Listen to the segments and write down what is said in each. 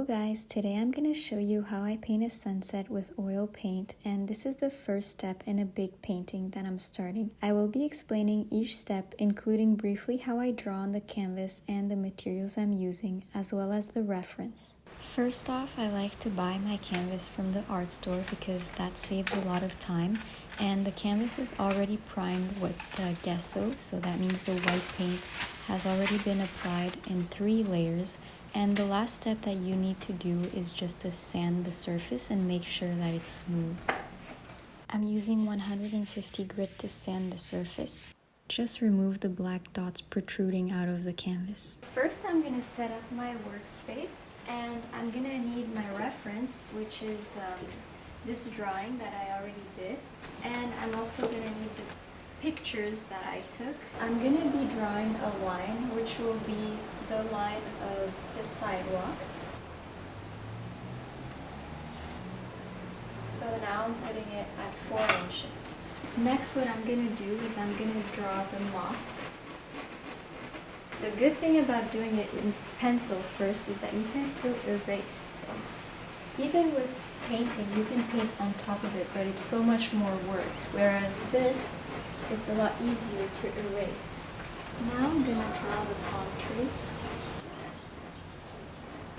guys, today I'm going to show you how I paint a sunset with oil paint, and this is the first step in a big painting that I'm starting. I will be explaining each step, including briefly how I draw on the canvas and the materials I'm using, as well as the reference. First off, I like to buy my canvas from the art store because that saves a lot of time, and the canvas is already primed with the gesso, so that means the white paint has already been applied in 3 layers. And the last step that you need to do is just to sand the surface and make sure that it's smooth. I'm using 150 grit to sand the surface. Just remove the black dots protruding out of the canvas. First, I'm going to set up my workspace, and I'm going to need my reference, which is this drawing that I already did. And I'm also going to need the pictures that I took. I'm going to be drawing a line, which will be the line of the sidewalk. So now I'm putting it at 4 inches. Next, what I'm going to do is I'm going to draw the mosque. The good thing about doing it in pencil first is that you can still erase. Even with painting, you can paint on top of it, but it's so much more work. Whereas this, it's a lot easier to erase. Now I'm going to draw the palm tree.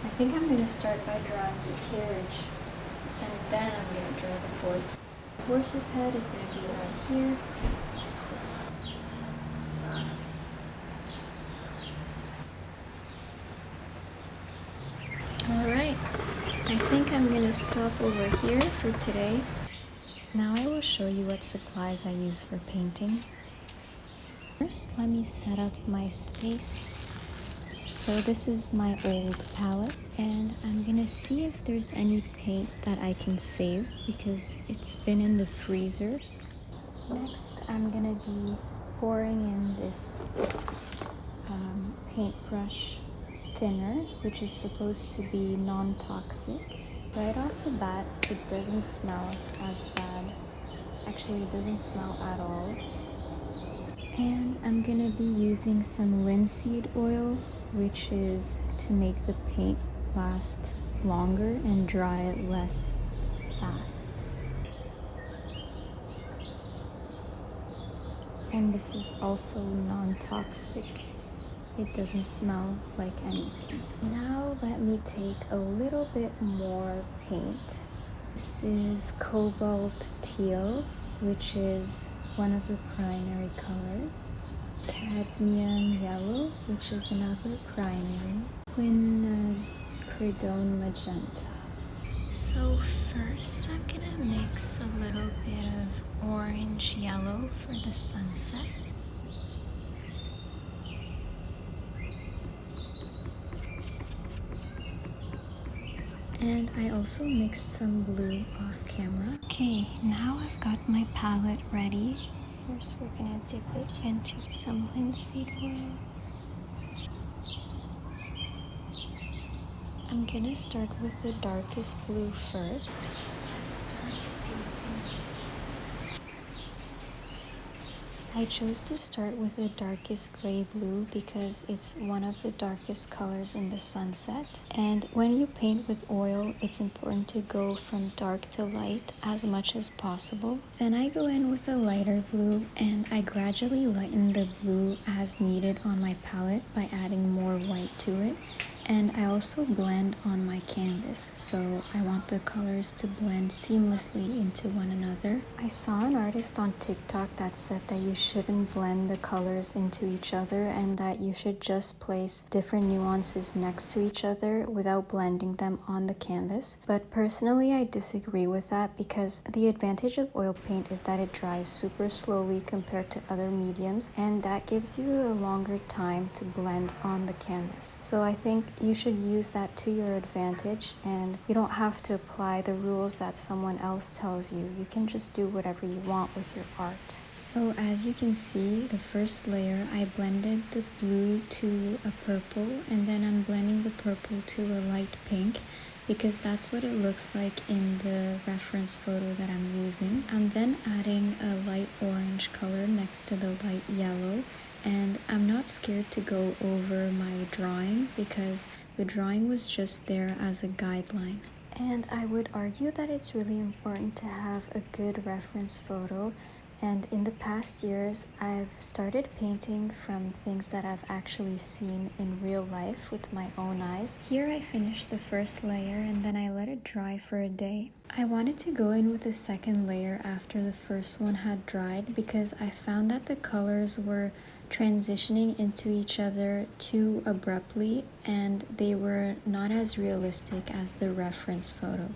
I think I'm going to start by drawing the carriage, and then I'm going to draw the horse. The horse's head is going to be right here. Alright, I think I'm going to stop over here for today. Now I will show you what supplies I use for painting. First, let me set up my space. So this is my old palette, and I'm gonna see if there's any paint that I can save because it's been in the freezer. Next, I'm gonna be pouring in this paintbrush thinner, which is supposed to be non-toxic. Right off the bat, it doesn't smell as bad. Actually, it doesn't smell at all. And I'm gonna be using some linseed oil, which is to make the paint last longer and dry it less fast. And this is also non-toxic. It doesn't smell like anything. Now let me take a little bit more paint. This is cobalt teal, which is one of the primary colors. Cadmium yellow, which is another primary. Quinacridone magenta. So first I'm gonna mix a little bit of orange yellow for the sunset. And I also mixed some blue off camera. Okay, now I've got my palette ready. First, we're gonna dip it into some linseed oil. I'm gonna start with the darkest blue first. Let's start painting. I chose to start with the darkest gray blue because it's one of the darkest colors in the sunset. And when you paint with oil, it's important to go from dark to light as much as possible. Then I go in with a lighter blue, and I gradually lighten the blue as needed on my palette by adding more white to it. And I also blend on my canvas, so I want the colors to blend seamlessly into one another. I saw an artist on TikTok that said that you shouldn't blend the colors into each other and that you should just place different nuances next to each other without blending them on the canvas. But personally, I disagree with that because the advantage of oil paint is that it dries super slowly compared to other mediums, and that gives you a longer time to blend on the canvas. So I think you should use that to your advantage, and you don't have to apply the rules that someone else tells you. You can just do whatever you want with your art. So as you can see, the first layer I blended the blue to a purple, and then I'm blending the purple to a light pink because that's what it looks like in the reference photo that I'm using. I'm then adding a light orange color next to the light yellow, and I'm not scared to go over my drawing because The drawing was just there as a guideline. And I would argue that it's really important to have a good reference photo. And in the past years, I've started painting from things that I've actually seen in real life with my own eyes. Here I finished the first layer and then I let it dry for a day. I wanted to go in with a second layer after the first one had dried because I found that the colors were transitioning into each other too abruptly and they were not as realistic as the reference photo.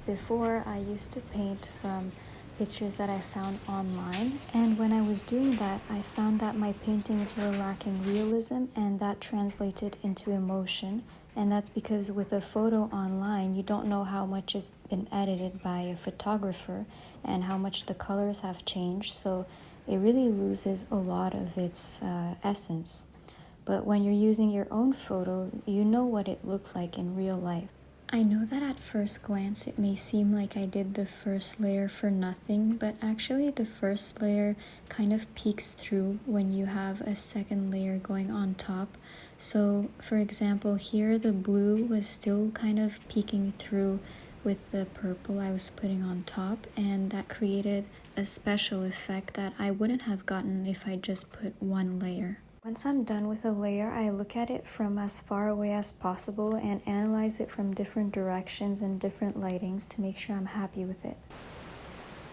Before, I used to paint from pictures that I found online, and when I was doing that, I found that my paintings were lacking realism and that translated into emotion. And that's because with a photo online, you don't know how much has been edited by a photographer and how much the colors have changed, so it really loses a lot of its essence. But when you're using your own photo, you know what it looked like in real life. I know that at first glance it may seem like I did the first layer for nothing, but actually the first layer kind of peeks through when you have a second layer going on top. So for example, here the blue was still kind of peeking through with the purple I was putting on top, and that created a special effect that I wouldn't have gotten if I just put one layer. Once I'm done with a layer, I look at it from as far away as possible and analyze it from different directions and different lightings to make sure I'm happy with it.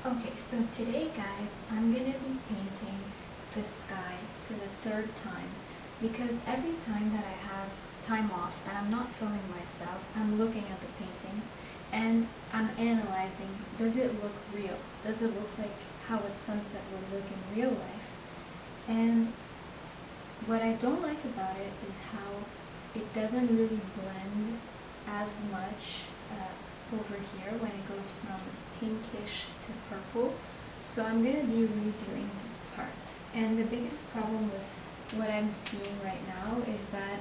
Okay, so today guys, I'm gonna be painting the sky for the third time because every time that I have time off and I'm not filming myself, I'm looking at the painting and I'm analyzing, does it look real? Does it look like how a sunset would look in real life? And what I don't like about it is how it doesn't really blend as much over here when it goes from pinkish to purple. So I'm going to be redoing this part. And the biggest problem with what I'm seeing right now is that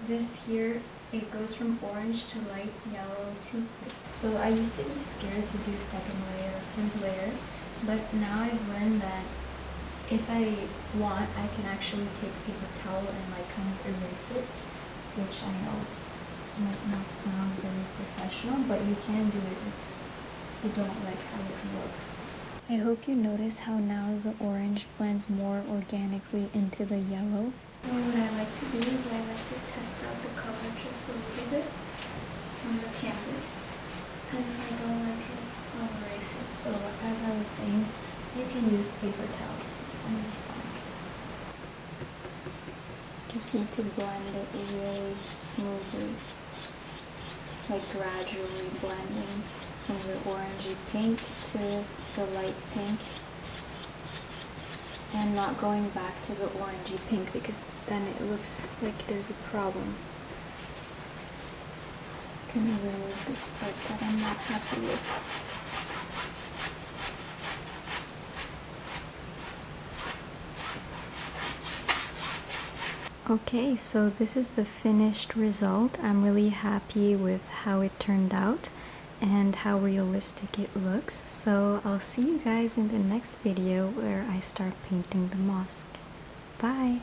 this here, it goes from orange to light yellow to pink. So I used to be scared to do second layer or third layer, but now I've learned that if I want, I can actually take a paper towel and like kind of erase it, which I know might not sound very professional, but you can do it if you don't like how it looks. I hope you notice how now the orange blends more organically into the yellow. So what I like to do is I like to test out the color just a little bit on the canvas, and if I don't like it, I'll erase it. So as I was saying, you can use paper towel. It's gonna be fine. Just need to blend it really smoothly, like gradually blending from the orangey pink to the light pink, and not going back to the orangey pink because then it looks like there's a problem. I'm gonna remove this part that I'm not happy with. Okay, so this is the finished result. I'm really happy with how it turned out and how realistic it looks. So I'll see you guys in the next video where I start painting the mosque. Bye!